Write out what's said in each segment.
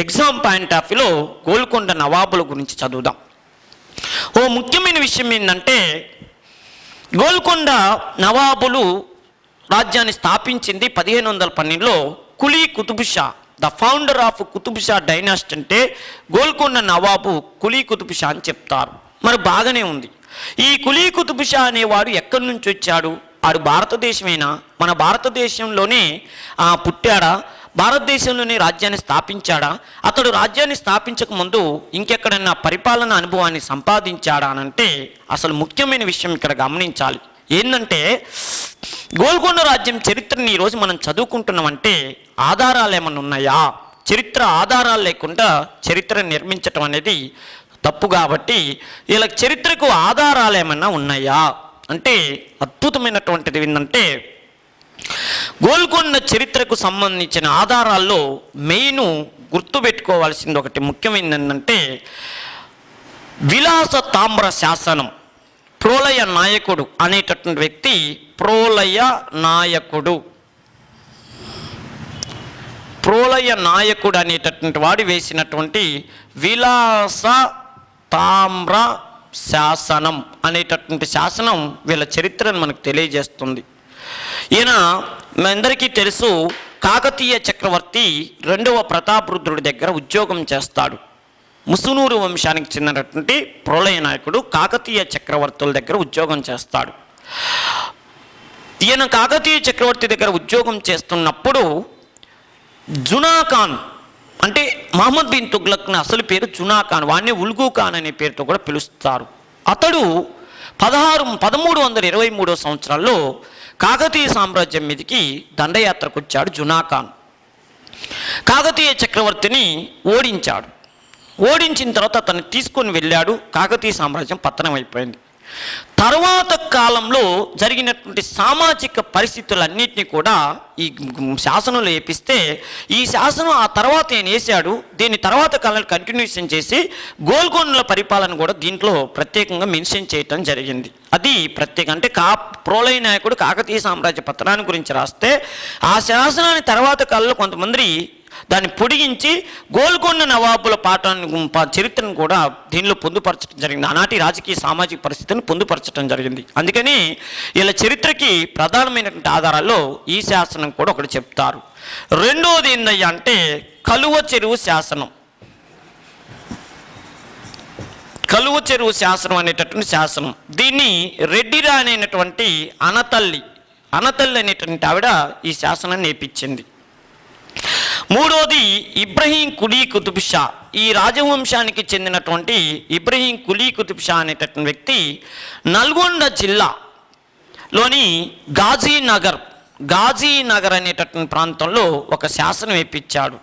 Exam point of వ్యూలో గోల్కొండ నవాబుల గురించి చదువుదాం. ఓ ముఖ్యమైన విషయం ఏంటంటే, గోల్కొండ నవాబులు రాజ్యాన్ని స్థాపించింది 1512లో Quli Qutub Shah. The founder of Qutub Shah dynasty అంటే గోల్కొండ నవాబు కులీ కుతుబ్ షా అని చెప్తారు. మరి బాగానే ఉంది. ఈ కులీ కుతుబ్ షా అనేవాడు ఎక్కడి నుంచి వచ్చాడు? ఆడు భారతదేశమేనా? మన భారతదేశంలోనే పుట్టాడా? భారతదేశంలోనే రాజ్యాన్ని స్థాపించాడా? అతడు రాజ్యాన్ని స్థాపించక ముందు ఇంకెక్కడన్నా పరిపాలన అనుభవాన్ని సంపాదించాడా అనంటే అసలు ముఖ్యమైన విషయం ఇక్కడ గమనించాలి. ఏంటంటే, గోల్కొండ రాజ్యం చరిత్రని ఈరోజు మనం చదువుకుంటున్నామంటే ఆధారాలు ఏమన్నా ఉన్నాయా? చరిత్ర ఆధారాలు లేకుండా చరిత్ర నిర్మించటం అనేది తప్పు. కాబట్టి ఇలా చరిత్రకు ఆధారాలు ఏమన్నా ఉన్నాయా అంటే అద్భుతమైనటువంటిది ఏంటంటే, గోల్కొండ చరిత్రకు సంబంధించిన ఆధారాల్లో మెయిన్ గుర్తుపెట్టుకోవాల్సింది ఒకటి ముఖ్యమైనది ఏంటంటే, విలాస తామ్ర శాసనం. ప్రోలయ నాయకుడు అనేటటువంటి వ్యక్తి ప్రోలయ నాయకుడు అనేటటువంటి వాడు వేసినటువంటి విలాస తామ్ర శాసనం అనేటటువంటి శాసనం వీళ్ళ చరిత్రను మనకు తెలియజేస్తుంది. ఈయన మనందరికీ తెలుసు, కాకతీయ చక్రవర్తి 2వ ప్రతాపరుద్రుడి దగ్గర ఉద్యోగం చేస్తాడు. ముసునూరు వంశానికి చెందినటువంటి ప్రోలయ నాయకుడు కాకతీయ చక్రవర్తుల దగ్గర ఉద్యోగం చేస్తాడు. ఈయన కాకతీయ చక్రవర్తి దగ్గర ఉద్యోగం చేస్తున్నప్పుడు జునా ఖాన్ అంటే మహమ్మద్ బిన్ తుగ్లక్ అసలు పేరు జునా ఖాన్, వాడిని ఉల్గు ఖాన్ అనే పేరుతో కూడా పిలుస్తారు. అతడు 1323 సంవత్సరాల్లో కాకతీయ సామ్రాజ్యం మీదకి దండయాత్రకు వచ్చాడు. జునా ఖాన్ కాకతీయ చక్రవర్తిని ఓడించాడు. ఓడించిన తర్వాత అతన్ని తీసుకొని వెళ్ళాడు. కాకతీయ సామ్రాజ్యం పతనం అయిపోయింది. తర్వాత కాలంలో జరిగినటువంటి సామాజిక పరిస్థితులన్నింటినీ కూడా ఈ శాసనంలో వేపిస్తే, ఈ శాసనం ఆ తర్వాత ఆయన వేశాడు. దీని తర్వాత కాలంలో కంటిన్యూషన్ చేసి గోల్కొండల పరిపాలన కూడా దీంట్లో ప్రత్యేకంగా మెన్షన్ చేయటం జరిగింది. అది ప్రత్యేక అంటే ప్రోలయ నాయకుడు కాకతీయ సామ్రాజ్య పతనాన్ని గురించి రాస్తే, ఆ శాసనాన్ని తర్వాత కాలంలో కొంతమంది దాన్ని పొడిగించి గోల్కొండ నవాబుల చరిత్రను కూడా దీనిలో పొందుపరచడం జరిగింది. ఆనాటి రాజకీయ సామాజిక పరిస్థితిని పొందుపరచడం జరిగింది. అందుకని ఇలా చరిత్రకి ప్రధానమైనటువంటి ఆధారాల్లో ఈ శాసనం కూడా ఒకటి చెప్తారు. రెండోది ఏందయ్యా అంటే కలువ చెరువు శాసనం. కలువ చెరువు శాసనం అనేటటువంటి శాసనం, దీన్ని రెడ్డిరా అనేటువంటి అనతల్లి అనేటువంటి ఆవిడ ఈ శాసనాన్ని నేర్పించింది. మూడోది ఇబ్రహీం కులీ కుతుబ్ షా. ఈ రాజవంశానికి చెందినటువంటి ఇబ్రహీం కులీ కుతుబ్ షా అనేటటువంటి వ్యక్తి నల్గొండ జిల్లాలోని గాజీనగర్ అనేటటువంటి ప్రాంతంలో ఒక శాసనం వేయించాడు.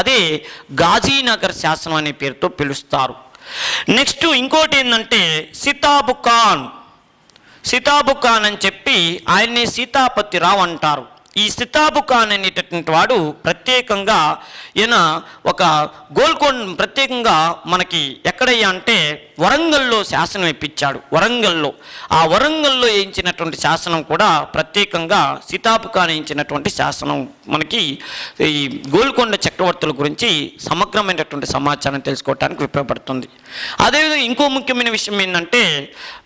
అదే గాజీనగర్ శాసనం అనే పేరుతో పిలుస్తారు. నెక్స్ట్ ఇంకోటి ఏంటంటే సితాబు ఖాన్ అని చెప్పి ఆయన్ని సీతాపతి రావు అంటారు. ఈ సితాబు ఖాన్ అనేటటువంటి వాడు ప్రత్యేకంగా ఈయన ఒక గోల్కొండ ప్రత్యేకంగా మనకి ఎక్కడయ్యా అంటే వరంగల్లో శాసనం ఇప్పించాడు. ఆ వరంగల్లో వేయించినటువంటి శాసనం కూడా ప్రత్యేకంగా సితాబు ఖాన్ వేయించినటువంటి శాసనం మనకి ఈ గోల్కొండ చక్రవర్తుల గురించి సమగ్రమైనటువంటి సమాచారం తెలుసుకోవడానికి ఉపయోగపడుతుంది. అదేవిధంగా ఇంకో ముఖ్యమైన విషయం ఏంటంటే,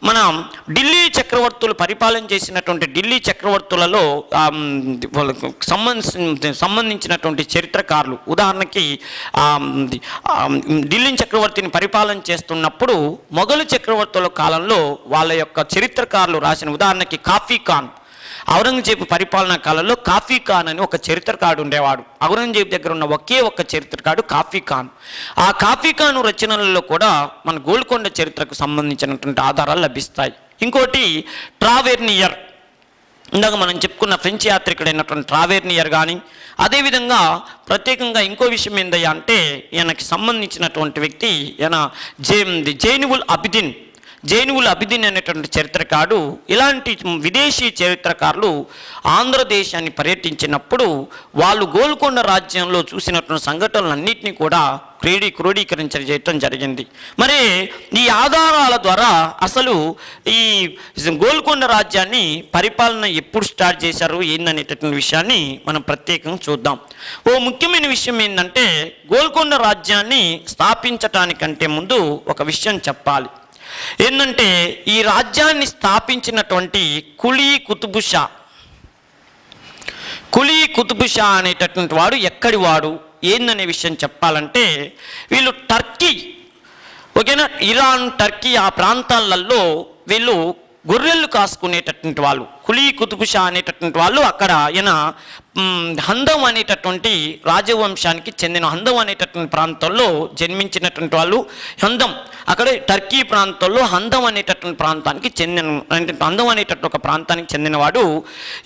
మనం ఢిల్లీ చక్రవర్తులు పరిపాలన చేసినటువంటి ఢిల్లీ చక్రవర్తులలో సంబంధించినటువంటి చరిత్రకారులు, ఉదాహరణకి ఢిల్లీ చక్రవర్తిని పరిపాలన చేస్తున్నప్పుడు మొఘలు చక్రవర్తుల కాలంలో వాళ్ళ యొక్క చరిత్రకారులు రాసిన, ఉదాహరణకి కాఫీ ఖాన్, ఔరంగజేబు పరిపాలనా కాలంలో కాఫీ ఖాన్ అని ఒక చరిత్రకారుడు ఉండేవాడు. ఔరంగజేబు దగ్గర ఉన్న ఒకే ఒక్క చరిత్రకారుడు కాఫీ ఖాన్. ఆ కాఫీ ఖాన్ రచనలలో కూడా మన గోల్కొండ చరిత్రకు సంబంధించినటువంటి ఆధారాలు లభిస్తాయి. ఇంకోటి ట్రావెర్నియర్, ఇందాక మనం చెప్పుకున్న ఫ్రెంచ్ యాత్రికుడైనటువంటి ట్రావెర్నియర్ కానీ, అదేవిధంగా ప్రత్యేకంగా ఇంకో విషయం ఏందయ్యా అంటే ఈయనకి సంబంధించినటువంటి వ్యక్తి ఈయన జైనుల్ అబిదిన్. జైనుగుల అభిదిన్ అనేటువంటి చరిత్రకారుడు, ఇలాంటి విదేశీ చరిత్రకారులు ఆంధ్రదేశాన్ని పర్యటించినప్పుడు వాళ్ళు గోల్కొండ రాజ్యంలో చూసినటువంటి సంఘటనలన్నింటినీ కూడా క్రోడీకరించడం జరిగింది. మరి ఈ ఆధారాల ద్వారా అసలు ఈ గోల్కొండ రాజ్యాన్ని పరిపాలన ఎప్పుడు స్టార్ట్ చేశారు ఏందనేటటువంటి విషయాన్ని మనం ప్రత్యేకంగా చూద్దాం. ఓ ముఖ్యమైన విషయం ఏంటంటే, గోల్కొండ రాజ్యాన్ని స్థాపించటానికంటే ముందు ఒక విషయం చెప్పాలి. ఏంటంటే, ఈ రాజ్యాన్ని స్థాపించినటువంటి కులీ కుతుబ్ షా అనేటటువంటి వాడు ఎక్కడి వాడు ఏందనే విషయం చెప్పాలంటే, వీళ్ళు టర్కీ, ఓకేనా, ఇరాన్, టర్కీ ఆ ప్రాంతాలలో వీళ్ళు గొర్రెలు కాసుకునేటటువంటి వాళ్ళు. కులీ కుతుబ్ షా అనేటటువంటి వాళ్ళు అక్కడ ఈయన హందం అనేటటువంటి రాజవంశానికి చెందిన హందం అనేటటువంటి ప్రాంతంలో జన్మించినటువంటి వాళ్ళు. హందం అక్కడ టర్కీ ప్రాంతంలో హందం అనేటటువంటి ప్రాంతానికి చెందిన, హందం అనేటటువంటి ఒక ప్రాంతానికి చెందినవాడు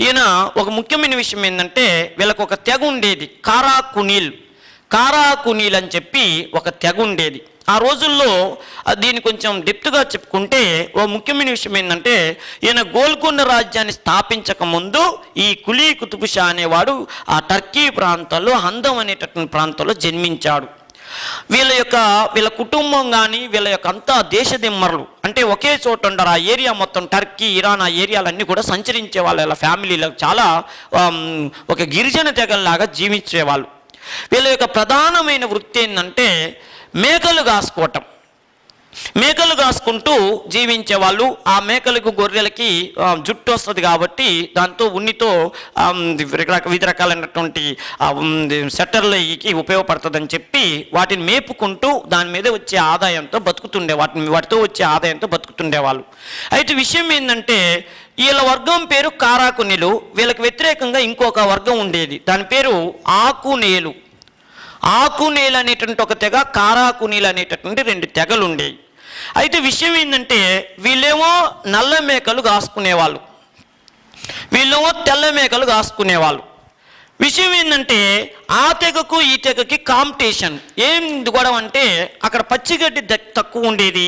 ఈయన. ఒక ముఖ్యమైన విషయం ఏంటంటే, వీళ్ళకు ఒక తెగ ఉండేది, కారాకునీల్ అని చెప్పి ఒక తెగ ఉండేది ఆ రోజుల్లో. దీన్ని కొంచెం డెప్త్గా చెప్పుకుంటే ఓ ముఖ్యమైన విషయం ఏంటంటే, ఈయన గోల్కొండ రాజ్యాన్ని స్థాపించక ముందు ఈ కులీ కుతుబ్ షా అనేవాడు ఆ టర్కీ ప్రాంతాల్లో హందం అనేటటువంటి ప్రాంతంలో జన్మించాడు. వీళ్ళ కుటుంబం కానీ వీళ్ళ యొక్క అంతా దేశదిమ్మరులు, అంటే ఒకే చోట ఉండరు. ఆ ఏరియా మొత్తం టర్కీ, ఇరాన్ ఆ ఏరియాలన్నీ కూడా సంచరించే వాళ్ళు. వీళ్ళ ఫ్యామిలీలో చాలా ఒక గిరిజన తెగల్లాగా జీవించేవాళ్ళు. వీళ్ళ యొక్క ప్రధానమైన వృత్తి ఏంటంటే మేకలు కాసుకుంటూ జీవించేవాళ్ళు. ఆ మేకలకు, గొర్రెలకి జుట్టు వస్తుంది కాబట్టి దాంతో ఉన్నితో వివిధ రకాలైనటువంటి సెట్టర్లకి ఉపయోగపడుతుందని చెప్పి వాటిని మేపుకుంటూ దాని మీద వచ్చే ఆదాయంతో వాటితో వచ్చే ఆదాయంతో బతుకుతుండేవాళ్ళు. అయితే విషయం ఏంటంటే, వీళ్ళ వర్గం పేరు కారాకునీలు. వీళ్ళకి వ్యతిరేకంగా ఇంకొక వర్గం ఉండేది, దాని పేరు ఆకునేలు అనేటువంటి ఒక తెగ, కారాకునీలు అనేటటువంటి రెండు తెగలు ఉండేవి. అయితే విషయం ఏంటంటే, వీళ్ళేమో నల్ల మేకలు కాసుకునేవాళ్ళు, వీళ్ళేమో తెల్ల మేకలు కాసుకునేవాళ్ళు. విషయం ఏంటంటే, ఆ తెగకు ఈ తెగకి కాంపిటీషన్. ఏం గొడవ అంటే, అక్కడ పచ్చిగడ్డి తక్కువ ఉండేది.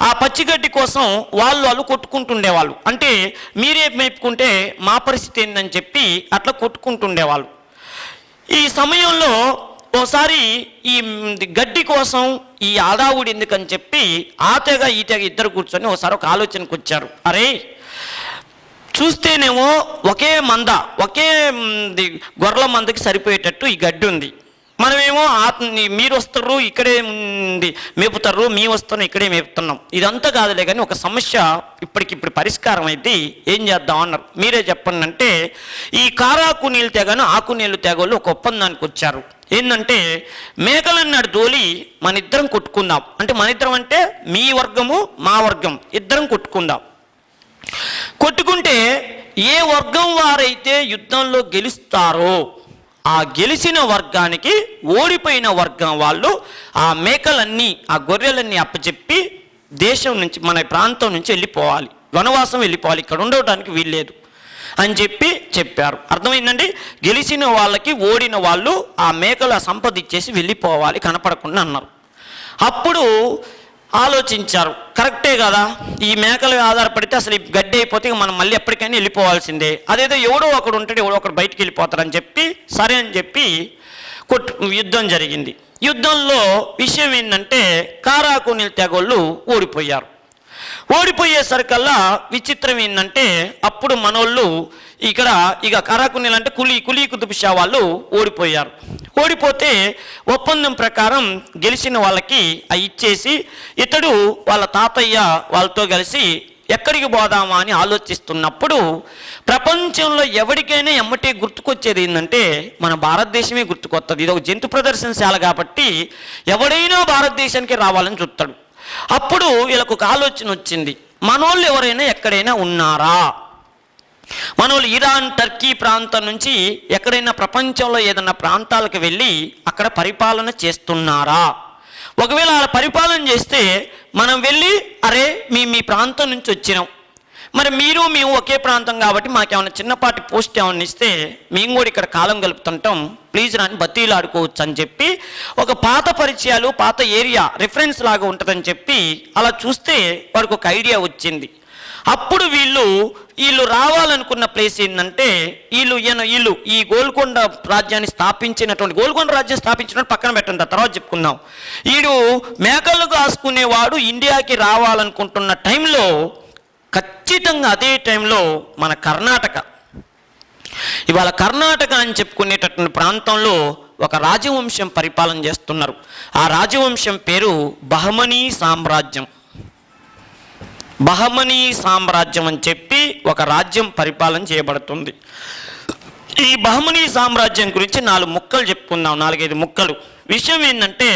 ఆ పచ్చిగడ్డి కోసం వాళ్ళు కొట్టుకుంటుండేవాళ్ళు. అంటే మీరే మేపుకుంటే మా పరిస్థితి ఏందని చెప్పి అట్లా కొట్టుకుంటుండేవాళ్ళు. ఈ సమయంలో ఓసారి ఈ గడ్డి కోసం ఈ ఆదావుడు ఎందుకని చెప్పి ఆ తెగ ఈ తెగ ఇద్దరు కూర్చొని ఒకసారి ఒక ఆలోచనకు వచ్చారు. అరే, చూస్తేనేమో ఒకే గొర్రెల మందకి సరిపోయేటట్టు ఈ గడ్డి ఉంది. మనమేమో మీరు వస్తారు ఇక్కడే మేపుతారు, మేము వస్తున్నాం ఇక్కడే మేపుతున్నాం. ఇదంతా కాదులే కానీ ఒక సమస్య ఇప్పటికిప్పుడు పరిష్కారం అయితే ఏం చేద్దాం అన్నారు. మీరే చెప్పండి అంటే, ఈ కారాకునీలు తెగను ఆకునీళ్ళు తెగలు ఒక ఒప్పందానికి వచ్చారు. ఏంటంటే, మేకలన్నాడు దోలి మన ఇద్దరం కొట్టుకుందాం. అంటే మన ఇద్దరం అంటే మీ వర్గము మా వర్గం ఇద్దరం కొట్టుకుంటే ఏ వర్గం వారైతే యుద్ధంలో గెలుస్తారో ఆ గెలిచిన వర్గానికి ఓడిపోయిన వర్గం వాళ్ళు ఆ మేకలన్నీ, ఆ గొర్రెలన్నీ అప్పచెప్పి దేశం నుంచి, మన ప్రాంతం నుంచి వెళ్ళిపోవాలి, వనవాసం వెళ్ళిపోవాలి, ఇక్కడ ఉండటానికి వీల్లేదు అని చెప్పారు. అర్థమైందండి? గెలిచిన వాళ్ళకి ఓడిన వాళ్ళు ఆ మేకల సంపద ఇచ్చేసి వెళ్ళిపోవాలి, కనపడకుండా అన్నారు. అప్పుడు ఆలోచించారు, కరెక్టే కదా, ఈ మేకలు ఆధారపడితే అసలు ఈ గడ్డి అయిపోతే మనం మళ్ళీ ఎప్పటికైనా వెళ్ళిపోవాల్సిందే. అదేదో ఎవడో ఒకడు ఉంటాడు, ఎవడో ఒకడు బయటికి వెళ్ళిపోతారని చెప్పి సరే అని చెప్పి యుద్ధం జరిగింది. యుద్ధంలో విషయం ఏంటంటే, కారాకునీల్ తెగోళ్ళు ఓడిపోయేసరికల్లా విచిత్రం ఏంటంటే, అప్పుడు మనోళ్ళు ఇక కారాకునీలు అంటే కులీ కుతుబ్ షా వాళ్ళు ఓడిపోతే ఒప్పందం ప్రకారం గెలిచిన వాళ్ళకి ఇచ్చేసి ఇతడు వాళ్ళ తాతయ్య వాళ్ళతో కలిసి ఎక్కడికి పోదామా అని ఆలోచిస్తున్నప్పుడు ప్రపంచంలో ఎవరికైనా ఎమ్మటే గుర్తుకొచ్చేది ఏంటంటే మన భారతదేశమే గుర్తుకొస్తుంది. ఇది ఒక జంతు ప్రదర్శనశాల కాబట్టి ఎవడైనా భారతదేశానికి రావాలని చూస్తాడు. అప్పుడు వీళ్ళకు ఒక ఆలోచన వచ్చింది, మనోళ్ళు ఎవరైనా ఎక్కడైనా ఉన్నారా, మనోళ్ళు ఇరాన్ టర్కీ ప్రాంతం నుంచి ఎక్కడైనా ప్రపంచంలో ఏదైనా ప్రాంతాలకు వెళ్ళి అక్కడ పరిపాలన చేస్తున్నారా, ఒకవేళ అలా పరిపాలన చేస్తే మనం వెళ్ళి అరే మీ ప్రాంతం నుంచి వచ్చినాం, మరి మీరు మేము ఒకే ప్రాంతం కాబట్టి మాకేమైనా చిన్నపాటి పోస్ట్ ఏమైనా ఇస్తే మేము కూడా ఇక్కడ కాలం గలుపుతుంటాం, ప్లీజ్ రాని బతీలు ఆడుకోవచ్చు అని చెప్పి ఒక పాత పరిచయాలు, పాత ఏరియా రిఫరెన్స్ లాగా ఉంటుందని చెప్పి అలా చూస్తే వారికి ఒక ఐడియా వచ్చింది. అప్పుడు వీళ్ళు రావాలనుకున్న ప్లేస్ ఏంటంటే వీళ్ళు ఈ గోల్కొండ రాజ్యాన్ని స్థాపించినటువంటి, గోల్కొండ రాజ్యం స్థాపించినట్టు పక్కన పెట్టండి, తర్వాత చెప్పుకుందాం. వీడు మేకలు కాసుకునేవాడు ఇండియాకి రావాలనుకుంటున్న టైంలో ఖచ్చితంగా అదే టైంలో మన కర్ణాటక, ఇవాళ కర్ణాటక అని చెప్పుకునేటటువంటి ప్రాంతంలో ఒక రాజవంశం పరిపాలన చేస్తున్నారు. ఆ రాజవంశం పేరు బహమనీ సామ్రాజ్యం. బహమనీ సామ్రాజ్యం అని చెప్పి ఒక రాజ్యం పరిపాలన చేయబడుతుంది. ఈ బహమనీ సామ్రాజ్యం గురించి 4 ముక్కలు చెప్పుకుందాం, 4-5 ముక్కలు. విషయం ఏంటంటే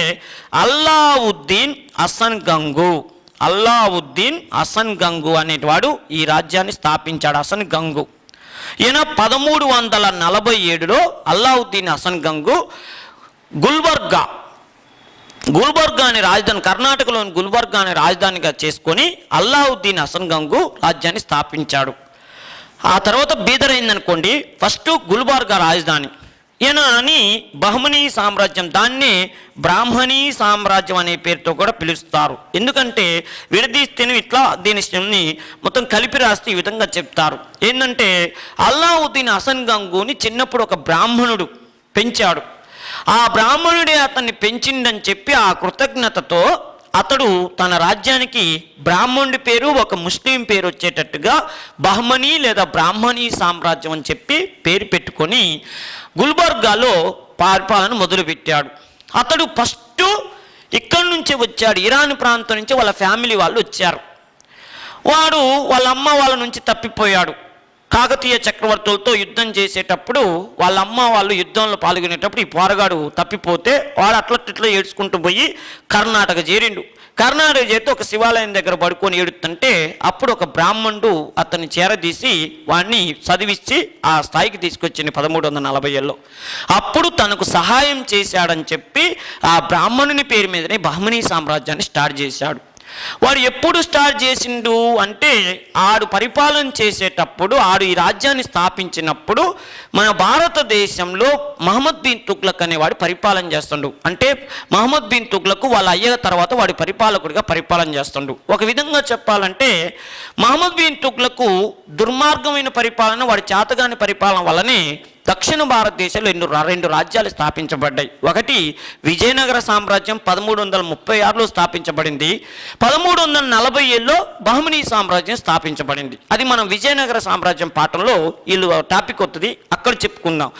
అల్లావుద్దీన్ హసన్ గంగు, అల్లావుద్దీన్ హసన్ గంగు అనేటివాడు ఈ రాజ్యాన్ని స్థాపించాడు. హసన్ గంగు ఈయన 1347లో అల్లావుద్దీన్ హసన్ గంగు గుల్బర్గా అనే రాజధాని, కర్ణాటకలోని గుల్బర్గా అనే రాజధానిగా చేసుకొని అల్లావుద్దీన్ హసన్ గంగు రాజ్యాన్ని స్థాపించాడు. ఆ తర్వాత బీదర్ అయిందనుకోండి, ఫస్ట్ గుల్బర్గా రాజధాని. ఈయన అని బహమనీ సామ్రాజ్యం, దాన్ని బ్రాహ్మణీ సామ్రాజ్యం అనే పేరుతో కూడా పిలుస్తారు. ఎందుకంటే విడదీస్తేనే ఇట్లా దీని మొత్తం కలిపి రాస్తే ఈ విధంగా చెప్తారు. ఏంటంటే అల్లావుద్దీన్ హసన్ గంగుని చిన్నప్పుడు ఒక బ్రాహ్మణుడు పెంచాడు. ఆ బ్రాహ్మణుడే అతన్ని పెంచిండని చెప్పి ఆ కృతజ్ఞతతో అతడు తన రాజ్యానికి బ్రాహ్మణుడి పేరు, ఒక ముస్లిం పేరు వచ్చేటట్టుగా బహమనీ లేదా బ్రాహ్మణీ సామ్రాజ్యం అని చెప్పి పేరు పెట్టుకొని గుల్బర్గాలో పరిపాలన మొదలుపెట్టాడు. అతడు ఫస్ట్ ఇక్కడి నుంచే వచ్చాడు, ఇరాన్ ప్రాంతం నుంచి వాళ్ళ ఫ్యామిలీ వాళ్ళు వచ్చారు. వాడు వాళ్ళ అమ్మ వాళ్ళ నుంచి తప్పిపోయాడు. కాకతీయ చక్రవర్తులతో యుద్ధం చేసేటప్పుడు వాళ్ళ అమ్మ వాళ్ళు యుద్ధంలో పాల్గొనేటప్పుడు ఈ పోరగాడు తప్పిపోతే వాడు అట్లా ఏడ్చుకుంటూ పోయి కర్ణాటక చేరిండు. కర్ణాటక చేరితే ఒక శివాలయం దగ్గర పడుకొని ఏడుతుంటే అప్పుడు ఒక బ్రాహ్మణుడు అతన్ని చేరదీసి వాడిని చదివించి ఆ స్థాయికి తీసుకొచ్చింది 1340లో. అప్పుడు తనకు సహాయం చేశాడని చెప్పి ఆ బ్రాహ్మణుని పేరు మీదనే బహమనీ సామ్రాజ్యాన్ని స్టార్ట్ చేశాడు. వాడు ఎప్పుడు స్టార్ట్ చేసిండు అంటే ఆడు పరిపాలన చేసేటప్పుడు, ఆడు ఈ రాజ్యాన్ని స్థాపించినప్పుడు మన భారతదేశంలో మహమ్మద్ బిన్ తుగ్లక్ అనేవాడు పరిపాలన చేస్తుండు. అంటే మహమ్మద్ బిన్ తుగ్లక్ వాళ్ళ అయ్య తర్వాత వాడి పరిపాలకుడిగా పరిపాలన చేస్తుండు. ఒక విధంగా చెప్పాలంటే మహమ్మద్ బిన్ తుగ్లక్ దుర్మార్గమైన పరిపాలన, వాడి చేతగాని పరిపాలన వల్లనే దక్షిణ భారతదేశంలో 2 రాజ్యాలు స్థాపించబడ్డాయి. ఒకటి విజయనగర సామ్రాజ్యం 1336లో స్థాపించబడింది. 1347లో బహమనీ సామ్రాజ్యం స్థాపించబడింది. అది మనం విజయనగర సామ్రాజ్యం పాఠంలో వీళ్ళు టాపిక్ వస్తుంది, అక్కడ చెప్పుకుందాం.